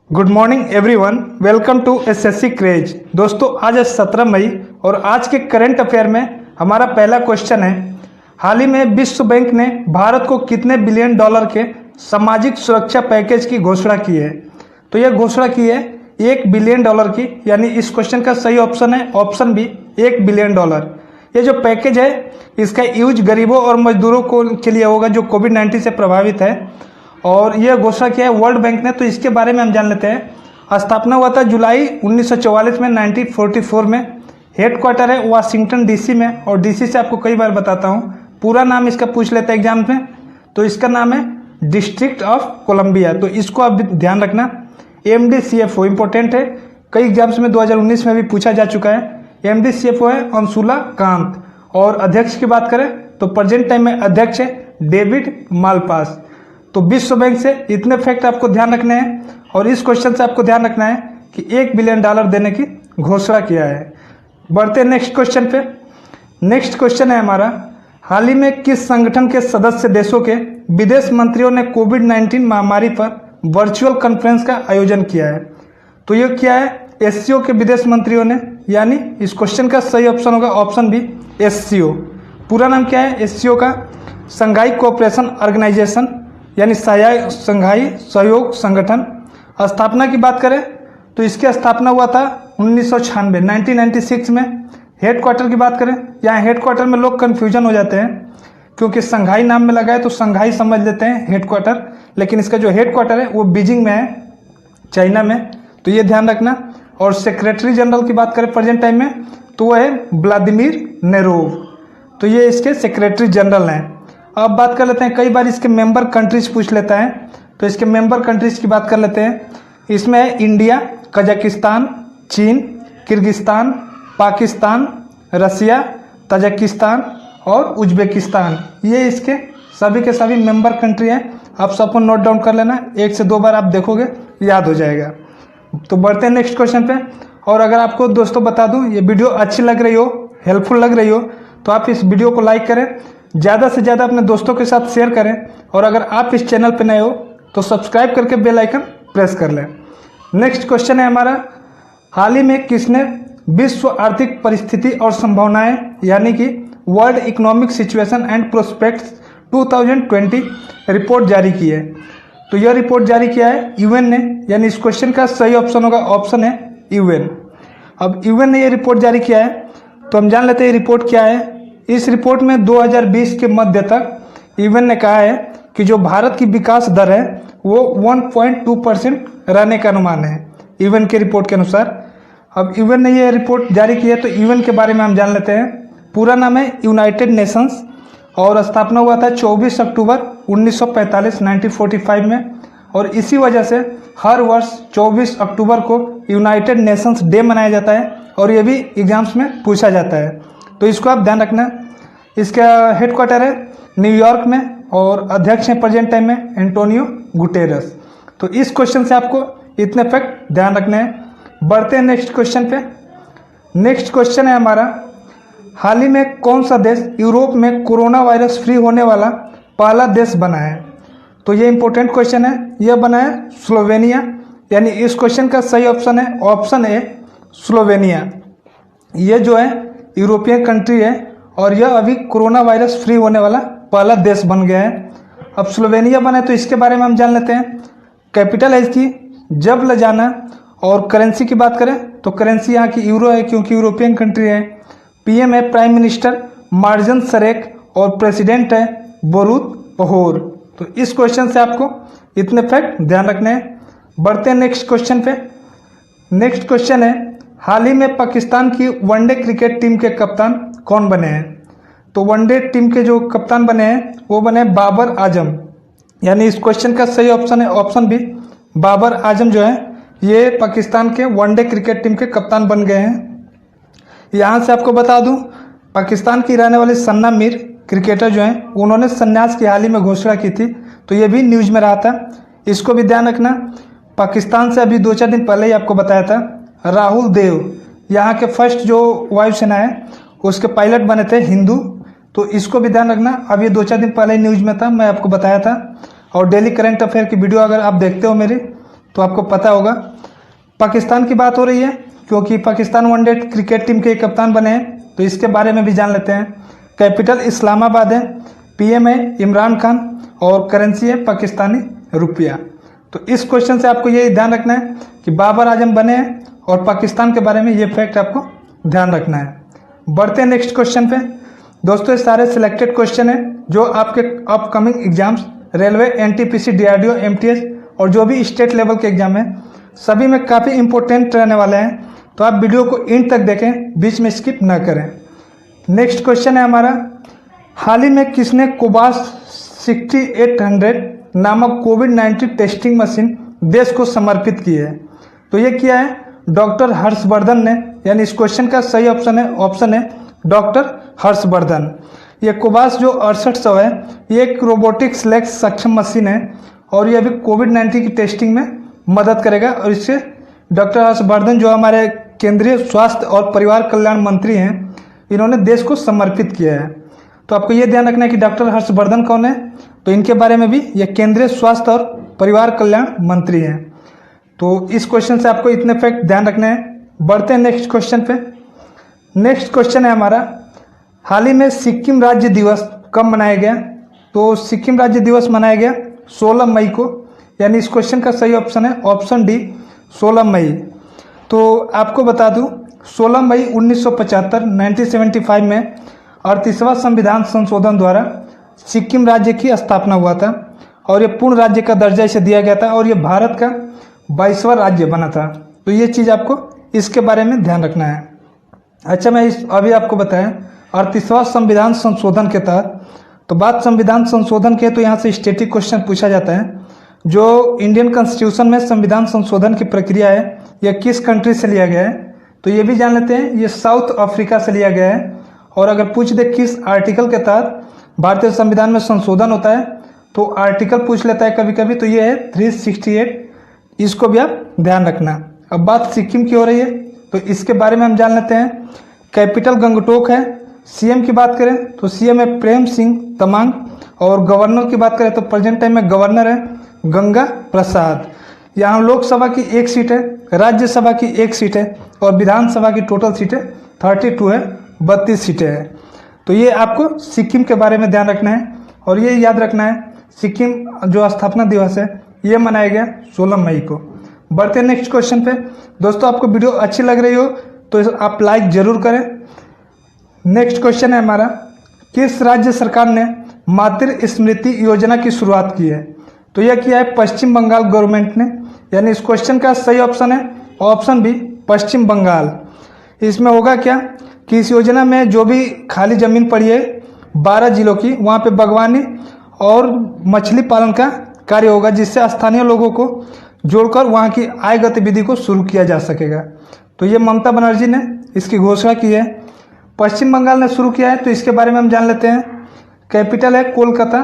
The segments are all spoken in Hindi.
Good morning everyone, welcome to SSC craze. दोस्तों आज है 17 मई और आज के करंट अफेयर में हमारा पहला क्वेश्चन है, हाल ही में विश्व बैंक ने भारत को कितने बिलियन डॉलर के सामाजिक सुरक्षा पैकेज की घोषणा की है। तो यह घोषणा की है 1 बिलियन डॉलर की, यानी इस क्वेश्चन का सही ऑप्शन है ऑप्शन बी 1 बिलियन डॉलर। ये जो पैकेज है इसका यूज गरीबों और मजदूरों के लिए होगा जो कोविड-19 से प्रभावित है, और यह घोषणा किया है वर्ल्ड बैंक ने। तो इसके बारे में हम जान लेते हैं। स्थापना हुआ था जुलाई 1944 में 1944 में। हेडक्वार्टर है वाशिंगटन डीसी में, और डीसी से आपको कई बार बताता हूँ, पूरा नाम इसका पूछ लेते हैं एग्जाम में। तो इसका नाम है डिस्ट्रिक्ट ऑफ कोलंबिया। तो इसको आप ध्यान रखना। MDCFO इंपॉर्टेंट है, कई एग्जाम्स में 2019 में भी पूछा जा चुका है। MDCFO है अंशुला कांत। और अध्यक्ष की बात करें तो प्रेजेंट टाइम में अध्यक्ष है डेविड मालपास। तो विश्व बैंक से इतने फैक्ट आपको ध्यान रखने हैं, और इस क्वेश्चन से आपको ध्यान रखना है कि 1 बिलियन डॉलर देने की घोषणा किया है। बढ़ते हैं नेक्स्ट क्वेश्चन पे। नेक्स्ट क्वेश्चन है हमारा, हाल ही में किस संगठन के सदस्य देशों के विदेश मंत्रियों ने कोविड-19 महामारी पर वर्चुअल कॉन्फ्रेंस का आयोजन किया है। तो ये क्या है, SCO के विदेश मंत्रियों ने, यानी इस क्वेश्चन का सही ऑप्शन होगा ऑप्शन बी SCO। पूरा नाम क्या है SCO का, संघाई कोऑपरेशन ऑर्गेनाइजेशन, यानी संघाई सहयोग संगठन। स्थापना की बात करें तो इसकी स्थापना हुआ था 1996 में। हेडक्वार्टर की बात करें, यहाँ हेडक्वार्टर में लोग कंफ्यूजन हो जाते हैं क्योंकि संघाई नाम में लगा है तो संघाई समझ लेते हैं हेडक्वार्टर, लेकिन इसका जो हेडक्वार्टर है वो बीजिंग में है, चाइना में। तो ये ध्यान रखना। और सेक्रेटरी जनरल की बात करें प्रेजेंट टाइम में तो वो है व्लादिमीर नेरोव। तो ये इसके सेक्रेटरी जनरल हैं। अब बात कर लेते हैं, कई बार इसके मेंबर कंट्रीज पूछ लेता है, तो इसके मेंबर कंट्रीज की बात कर लेते हैं। इसमें है इंडिया, कजाकिस्तान, चीन, किर्गिस्तान, पाकिस्तान, रसिया, तजाकिस्तान और उज्बेकिस्तान। ये इसके सभी के सभी मेंबर कंट्री हैं। आप सबको नोट डाउन कर लेना, 1 से 2 बार आप देखोगे याद हो जाएगा। तो बढ़ते हैं नेक्स्ट क्वेश्चन पे। और अगर आपको दोस्तों बता दूं ये वीडियो अच्छी लग रही हो, हेल्पफुल लग रही हो, तो आप इस वीडियो को लाइक करें, ज़्यादा से ज़्यादा अपने दोस्तों के साथ शेयर करें, और अगर आप इस चैनल पर नए हो तो सब्सक्राइब करके बेल आइकन प्रेस कर लें। नेक्स्ट क्वेश्चन है हमारा, हाल ही में किसने विश्व आर्थिक परिस्थिति और संभावनाएं, यानी कि world economic situation and prospects 2020 report जारी की है। तो यह रिपोर्ट जारी किया है UN ने, यानी इस क्वेश्चन का सही ऑप्शन होगा ऑप्शन है UN। अब UN ने यह रिपोर्ट जारी किया है, तो हम जान लेते हैं ये रिपोर्ट क्या है। इस रिपोर्ट में 2020 के मध्य तक UN ने कहा है कि जो भारत की विकास दर है वो 1.2% रहने का अनुमान है UN के रिपोर्ट के अनुसार। अब UN ने यह रिपोर्ट जारी की है, तो UN के बारे में हम जान लेते हैं। पूरा नाम है यूनाइटेड नेशंस, और स्थापना हुआ था 24 अक्टूबर 1945 1945 में। और इसी वजह से हर वर्ष 24 अक्टूबर को यूनाइटेड नेशंस डे मनाया जाता है, और ये भी एग्जाम्स में पूछा जाता है, तो इसको आप ध्यान रखना। इसका हेडक्वार्टर है न्यूयॉर्क में, और अध्यक्ष हैं प्रेजेंट टाइम में एंटोनियो गुटेरस। तो इस क्वेश्चन से आपको इतने फैक्ट ध्यान रखने हैं। बढ़ते हैं नेक्स्ट क्वेश्चन पे। नेक्स्ट क्वेश्चन है हमारा, हाल ही में कौन सा देश यूरोप में कोरोना वायरस फ्री होने वाला पहला देश बना है। तो ये इंपॉर्टेंट क्वेश्चन है, यह बना है स्लोवेनिया, यानी इस क्वेश्चन का सही ऑप्शन है ऑप्शन ए स्लोवेनिया। ये जो है यूरोपियन कंट्री है, और यह अभी कोरोना वायरस फ्री होने वाला पहला देश बन गया है। अब स्लोवेनिया बने तो इसके बारे में हम जान लेते हैं। कैपिटल है इसकी जब्लजाना, और करेंसी की बात करें तो करेंसी यहाँ की यूरो है क्योंकि यूरोपियन कंट्री है। PM है प्राइम मिनिस्टर मार्जन सरेक, और प्रेसिडेंट है बोरुत पहोर। तो इस क्वेश्चन से आपको इतने फैक्ट ध्यान रखने हैं। बढ़ते हैं नेक्स्ट क्वेश्चन पे। नेक्स्ट क्वेश्चन है, हाल ही में पाकिस्तान की वनडे क्रिकेट टीम के कप्तान कौन बने हैं। तो वनडे टीम के जो कप्तान बने हैं वो बने बाबर आजम, यानी इस क्वेश्चन का सही ऑप्शन है ऑप्शन बी बाबर आजम। जो है ये पाकिस्तान के वनडे क्रिकेट टीम के कप्तान बन गए हैं। यहाँ से आपको बता दूं, पाकिस्तान की रहने वाली सन्ना मीर क्रिकेटर जो हैं उन्होंने संन्यास की हाल ही में घोषणा की थी, तो ये भी न्यूज़ में रहा था, इसको भी ध्यान रखना। पाकिस्तान से अभी 2-4 दिन पहले ही आपको बताया था, राहुल देव यहाँ के फर्स्ट जो वायुसेना है उसके पायलट बने थे हिंदू, तो इसको भी ध्यान रखना। अब ये 2-4 दिन पहले ही न्यूज़ में था, मैं आपको बताया था। और डेली करंट अफेयर की वीडियो अगर आप देखते हो मेरी, तो आपको पता होगा। पाकिस्तान की बात हो रही है क्योंकि पाकिस्तान वनडे क्रिकेट टीम के कप्तान बने हैं, तो इसके बारे में भी जान लेते हैं। कैपिटल इस्लामाबाद है, पीएम है इमरान खान और करेंसी है पाकिस्तानी रुपया। तो इस क्वेश्चन से आपको ये ध्यान रखना है कि बाबर आजम बने हैं और पाकिस्तान के बारे में ये फैक्ट आपको ध्यान रखना है। बढ़ते हैं नेक्स्ट क्वेश्चन पे। दोस्तों ये सारे सिलेक्टेड क्वेश्चन है जो आपके upcoming exams railway, NTPC, DRDO, MTS और जो भी स्टेट लेवल के एग्जाम है सभी में काफ़ी इंपॉर्टेंट रहने वाले हैं, तो आप वीडियो को एंड तक देखें, बीच में स्किप ना करें। नेक्स्ट क्वेश्चन है हमारा, हाल ही में किसने कोबास 6800 नामक कोविड-19 टेस्टिंग मशीन देश को समर्पित की है? तो ये किया है डॉक्टर हर्षवर्धन ने, यानी इस क्वेश्चन का सही ऑप्शन है डॉक्टर हर्षवर्धन। ये कोबास जो 6800 है ये एक रोबोटिक्स लेग सक्षम मशीन है और ये अभी कोविड-19 की टेस्टिंग में मदद करेगा। और इससे डॉक्टर हर्षवर्धन जो हमारे केंद्रीय स्वास्थ्य और परिवार कल्याण मंत्री हैं, इन्होंने देश को समर्पित किया है। तो आपको ये ध्यान रखना है कि डॉक्टर हर्षवर्धन कौन है, तो इनके बारे में भी ये केंद्रीय स्वास्थ्य और परिवार कल्याण मंत्री हैं। तो इस क्वेश्चन से आपको इतने फैक्ट ध्यान रखने हैं। बढ़ते हैं नेक्स्ट क्वेश्चन पे। नेक्स्ट क्वेश्चन है हमारा, हाल ही में सिक्किम राज्य दिवस कब मनाया गया? तो सिक्किम राज्य दिवस मनाया गया 16 मई को, यानी इस क्वेश्चन का सही ऑप्शन है ऑप्शन डी 16 मई। तो आपको बता दूं 16 मई 1975 में 38वां संविधान संशोधन द्वारा सिक्किम राज्य की स्थापना हुआ था और ये पूर्ण राज्य का दर्जा इसे दिया गया था और ये भारत का 22वां राज्य बना था। तो ये चीज़ आपको इसके बारे में ध्यान रखना है। अच्छा, मैं अभी आपको बताया 38वां संविधान संशोधन के तहत, तो बात संविधान संशोधन की है तो यहाँ से स्टैटिक क्वेश्चन पूछा जाता है। जो इंडियन कॉन्स्टिट्यूशन में संविधान संशोधन की प्रक्रिया है यह किस कंट्री से लिया गया है? तो ये भी जान लेते हैं, ये साउथ अफ्रीका से लिया गया है। और अगर पूछ दे किस आर्टिकल के तहत भारतीय संविधान में संशोधन होता है, तो आर्टिकल पूछ लेता है कभी कभी, तो ये है 368, इसको भी आप ध्यान रखना। अब बात सिक्किम की हो रही है तो इसके बारे में हम जान लेते हैं। कैपिटल गंगटोक है। सीएम की बात करें तो सीएम है प्रेम सिंह तमांग और गवर्नर की बात करें तो प्रेजेंट टाइम में गवर्नर है गंगा प्रसाद। यहाँ लोकसभा की 1 सीट है, राज्यसभा की 1 सीट है और विधानसभा की टोटल सीटें 32 है, 32 सीटें हैं। तो ये आपको सिक्किम के बारे में ध्यान रखना है और ये याद रखना है सिक्किम जो स्थापना दिवस है ये मनाया गया 16 मई को। बढ़ते हैं नेक्स्ट क्वेश्चन पे। दोस्तों आपको वीडियो अच्छी लग रही हो तो आप लाइक जरूर करें। नेक्स्ट क्वेश्चन है हमारा, किस राज्य सरकार ने मातृ स्मृति योजना की शुरुआत की है? तो यह किया है पश्चिम बंगाल गवर्नमेंट ने, यानी इस क्वेश्चन का सही ऑप्शन है ऑप्शन बी पश्चिम बंगाल। इसमें होगा क्या कि इस योजना में जो भी खाली जमीन पड़ी है 12 जिलों की, वहाँ पे बागवानी और मछली पालन का कार्य होगा, जिससे स्थानीय लोगों को जोड़कर वहाँ की आय गतिविधि को शुरू किया जा सकेगा। तो ये ममता बनर्जी ने इसकी घोषणा की है, पश्चिम बंगाल ने शुरू किया है। तो इसके बारे में हम जान लेते हैं। कैपिटल है कोलकाता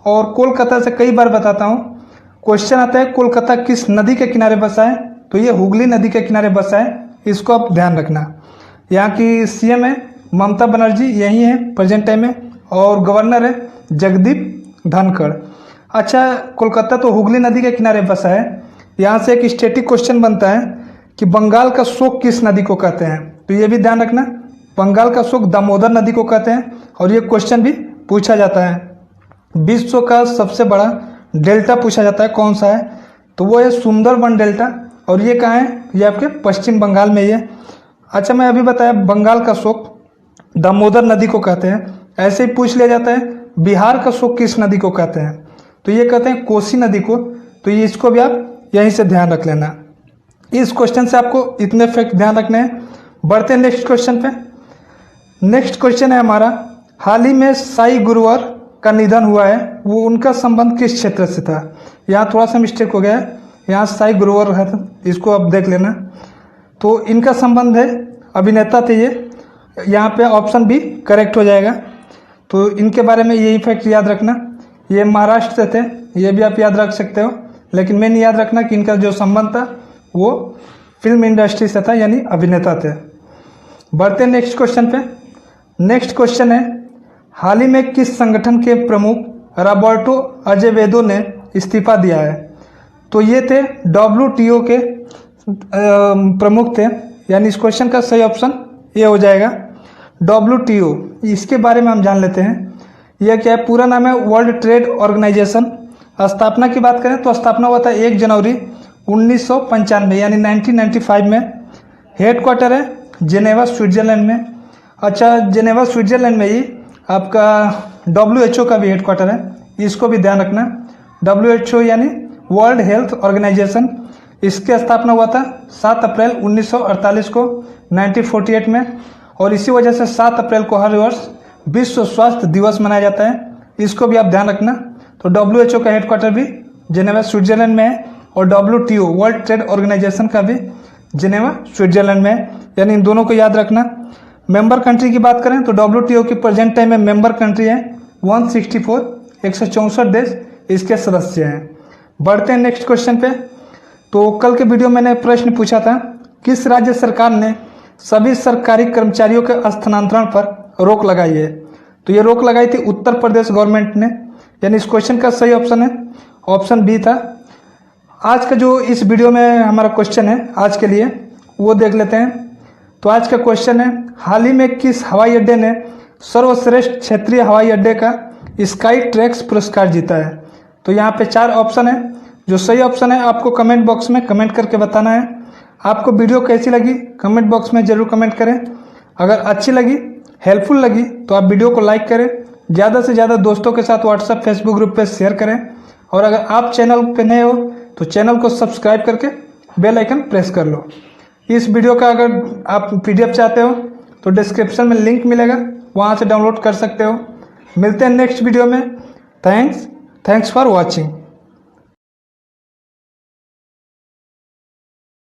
और कोलकाता से कई बार बताता हूँ क्वेश्चन आता है कोलकाता किस नदी के किनारे बसा है? तो ये हुगली नदी के किनारे बसा है, इसको आप ध्यान रखना। यहाँ की सीएम है ममता बनर्जी, यही है प्रेजेंट टाइम में, और गवर्नर है जगदीप धनखड़। अच्छा, कोलकाता तो हुगली नदी के किनारे बसा है। यहाँ से एक स्टैटिक क्वेश्चन बनता है कि बंगाल का शोक किस नदी को कहते हैं? तो ये भी ध्यान रखना, बंगाल का शोक दामोदर नदी को कहते हैं और ये क्वेश्चन भी पूछा जाता है। विश्व का सबसे बड़ा डेल्टा पूछा जाता है कौन सा है? तो वो है सुंदरबन डेल्टा और ये कहाँ है? ये आपके पश्चिम बंगाल में ही है। अच्छा, मैं अभी बताया बंगाल का शोक दामोदर नदी को कहते हैं। ऐसे ही पूछ लिया जाता है बिहार का शोक किस नदी को कहते हैं? तो ये कहते हैं कोसी नदी को। तो ये इसको भी आप यहीं से ध्यान रख लेना। इस क्वेश्चन से आपको इतने फैक्ट ध्यान रखने हैं। बढ़ते हैं नेक्स्ट क्वेश्चन पे। नेक्स्ट क्वेश्चन है हमारा, हाल ही में साई गुरुवर का निधन हुआ है, वो उनका संबंध किस क्षेत्र से था? यहाँ थोड़ा सा मिस्टेक हो गया है, यहाँ साई गुरुवर है, इसको आप देख लेना। तो इनका संबंध है, अभिनेता थे ये, यहाँ पे ऑप्शन बी करेक्ट हो जाएगा। तो इनके बारे में यही फैक्ट याद रखना, ये महाराष्ट्र से थे, ये भी आप याद रख सकते हो, लेकिन मैंने याद रखना कि इनका जो संबंध था वो फिल्म इंडस्ट्री से था, यानी अभिनेता थे। बढ़ते नेक्स्ट क्वेश्चन पे। नेक्स्ट क्वेश्चन है, हाल ही में किस संगठन के प्रमुख रॉबर्टो अजेवेदो ने इस्तीफा दिया है? तो ये थे WTO के प्रमुख थे, यानी इस क्वेश्चन का सही ऑप्शन ये हो जाएगा WTO। इसके बारे में हम जान लेते हैं। यह क्या है, पूरा नाम है वर्ल्ड ट्रेड ऑर्गेनाइजेशन। स्थापना की बात करें तो स्थापना हुआ था 1 जनवरी 1995 यानी 1995 में। हेडक्वार्टर है जेनेवा स्विट्जरलैंड में। अच्छा, जेनेवा स्विट्जरलैंड में ही आपका WHO का भी हेडक्वार्टर है, इसको भी ध्यान रखना। WHO यानी वर्ल्ड हेल्थ ऑर्गेनाइजेशन, इसकी स्थापना हुआ था 7 अप्रैल 1948 को 1948 में, और इसी वजह से 7 अप्रैल को हर वर्ष विश्व स्वास्थ्य दिवस मनाया जाता है, इसको भी आप ध्यान रखना। तो WHO का हेडक्वार्टर भी जेनेवा स्विट्जरलैंड में है और WTO वर्ल्ड ट्रेड ऑर्गेनाइजेशन का भी जेनेवा स्विट्जरलैंड में है, यानी इन दोनों को याद रखना। मेंबर कंट्री की बात करें तो WTO की प्रेजेंट टाइम में मेंबर कंट्री है 164, 164 देश इसके सदस्य हैं। बढ़ते हैं नेक्स्ट क्वेश्चन पे। तो कल के वीडियो में मैंने प्रश्न पूछा था, किस राज्य सरकार ने सभी सरकारी कर्मचारियों के स्थानांतरण पर रोक लगाई है? तो ये रोक लगाई थी उत्तर प्रदेश गवर्नमेंट ने, यानी इस क्वेश्चन का सही ऑप्शन है ऑप्शन बी था। आज का जो इस वीडियो में हमारा क्वेश्चन है आज के लिए वो देख लेते हैं। तो आज का क्वेश्चन है, हाल ही में किस हवाई अड्डे ने सर्वश्रेष्ठ क्षेत्रीय हवाई अड्डे का स्काई ट्रैक्स पुरस्कार जीता है? तो यहाँ पे 4 ऑप्शन है। जो सही ऑप्शन है आपको कमेंट बॉक्स में कमेंट करके बताना है। आपको वीडियो कैसी लगी कमेंट बॉक्स में जरूर कमेंट करें। अगर अच्छी लगी, हेल्पफुल लगी तो आप वीडियो को लाइक करें, ज़्यादा से ज़्यादा दोस्तों के साथ व्हाट्सएप फेसबुक ग्रुप पे शेयर करें, और अगर आप चैनल पे नए हो तो चैनल को सब्सक्राइब करके बेल आइकन प्रेस कर लो। इस वीडियो का अगर आप PDF चाहते हो तो डिस्क्रिप्शन में लिंक मिलेगा, वहाँ से डाउनलोड कर सकते हो। मिलते हैं नेक्स्ट वीडियो में। Thanks for watching.